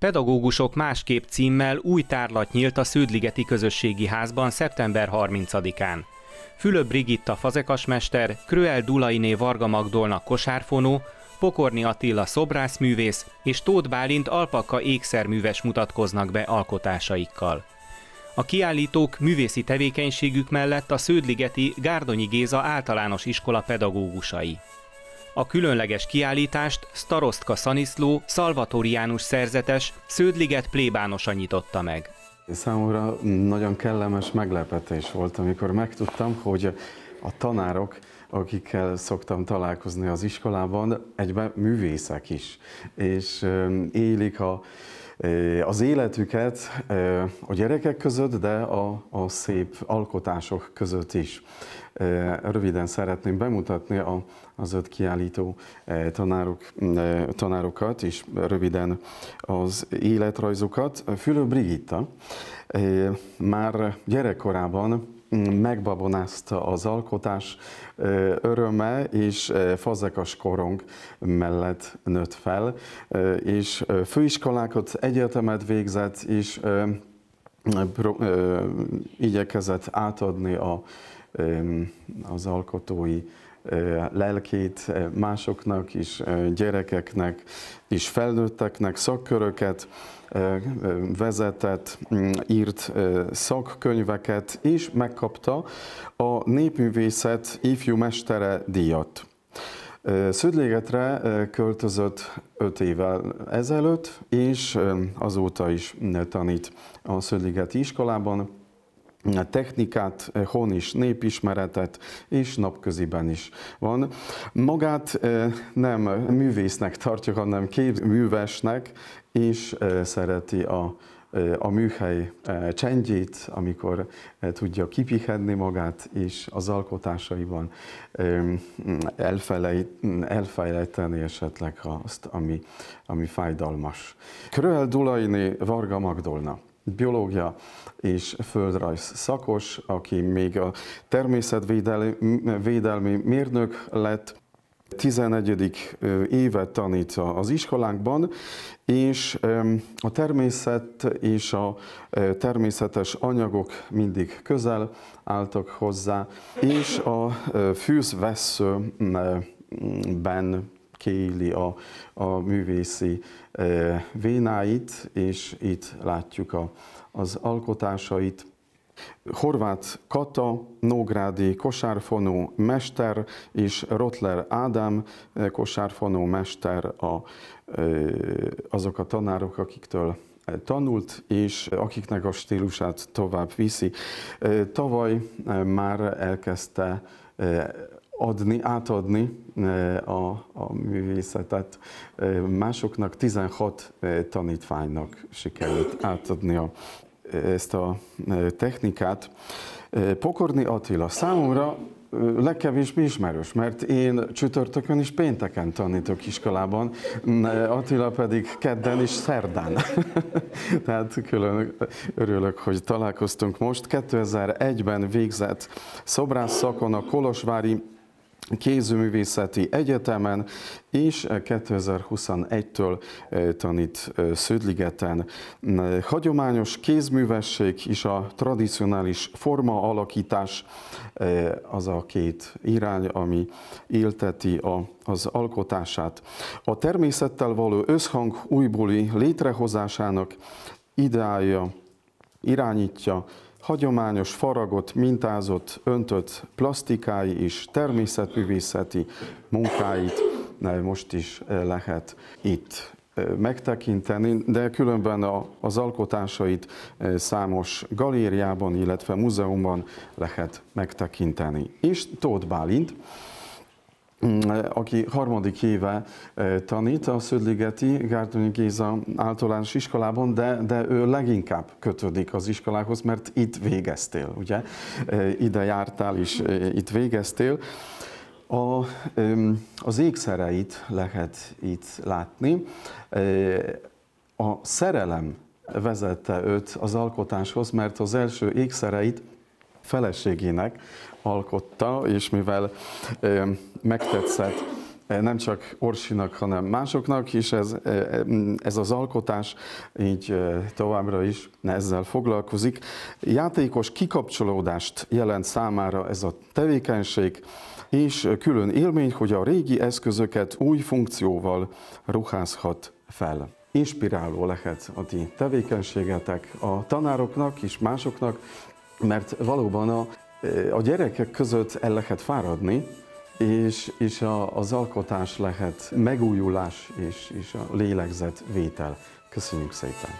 Pedagógusok másképp címmel új tárlat nyílt a Sződligeti Közösségi Házban szeptember 30-án. Fülöp Brigitta fazekasmester, Kröel Dulainé Varga Magdolna kosárfonó, Pokorni Attila szobrászművész és Tóth Bálint alpaka ékszerműves mutatkoznak be alkotásaikkal. A kiállítók művészi tevékenységük mellett a sződligeti Gárdonyi Géza általános iskola pedagógusai. A különleges kiállítást Starostka Szaniszló szalvatóriánus szerzetes Sződliget plébánosa nyitotta meg. Számomra nagyon kellemes meglepetés volt, amikor megtudtam, hogy a tanárok, akikkel szoktam találkozni az iskolában, egyben művészek is, és élik az életüket a gyerekek között, de a szép alkotások között is. Röviden szeretném bemutatni az 5 kiállító tanárokat, és röviden az életrajzukat. Fülöp Brigitta már gyerekkorában megbabonázta az alkotás öröme, és fazekas korong mellett nőtt fel, és főiskolákat, egyetemet végzett, és igyekezett átadni az alkotói lelkét másoknak is, gyerekeknek és felnőtteknek, szakköröket vezetett, írt szakkönyveket, és megkapta a Népművészet ifjú mestere díjat. Sződligetre költözött 5 évvel ezelőtt, és azóta is tanít a Sződligeti iskolában, technikát, hon is népismeretet, és napköziben is van. Magát nem művésznek tartja, hanem képművesnek, és szereti a műhely csendjét, amikor tudja kipihenni magát, és az alkotásaiban elfelejteni esetleg azt, ami fájdalmas. Kröel Dulainé Varga Magdolna, biológia és földrajz szakos, aki még a természetvédelmi mérnök lett, 11. évet tanít az iskolánkban, és a természet és a természetes anyagok mindig közel álltak hozzá, és a fűzvesszőben kiéli a művészi vénáit, és itt látjuk az alkotásait. Horváth Kata, nógrádi kosárfonó mester, és Rotler Ádám kosárfonó mester azok a tanárok, akiktől tanult, és akiknek a stílusát tovább viszi. Tavaly már elkezdte átadni a művészetet másoknak, 16 tanítványnak sikerült átadni ezt a technikát. Pokorni Attila számomra legkevésbé ismerős, mert én csütörtökön és pénteken tanítok iskolában, Attila pedig kedden és szerdán. Tehát külön örülök, hogy találkoztunk most. 2001-ben végzett szobrász szakon a Kolozsvári Kézművészeti Egyetemen, és 2021-től tanít Sződligeten. Hagyományos kézművesség és a tradicionális forma alakítás az a 2 irány, ami élteti az alkotását. A természettel való összhang újbóli létrehozásának ideája irányítja hagyományos, faragott, mintázott, öntött plasztikái és természetművészeti munkáit most is lehet itt megtekinteni, de különben az alkotásait számos galériában, illetve múzeumban lehet megtekinteni. És Tóth Bálint, aki 3. éve tanít a Sződligeti Gárdonyi Géza általános iskolában, de ő leginkább kötődik az iskolához, mert itt végeztél, ugye? Ide jártál és itt végeztél. Az ékszereit lehet itt látni. A szerelem vezette őt az alkotáshoz, mert az első ékszereit feleségének alkotta, és mivel megtetszett nem csak Orsinak, hanem másoknak is ez az alkotás így továbbra is ezzel foglalkozik. Játékos kikapcsolódást jelent számára ez a tevékenység, és külön élmény, hogy a régi eszközöket új funkcióval ruházhat fel. Inspiráló lehet a ti tevékenységetek a tanároknak és másoknak, mert valóban a gyerekek között el lehet fáradni, és az alkotás lehet megújulás és a lélegzetvétel. Köszönjük szépen!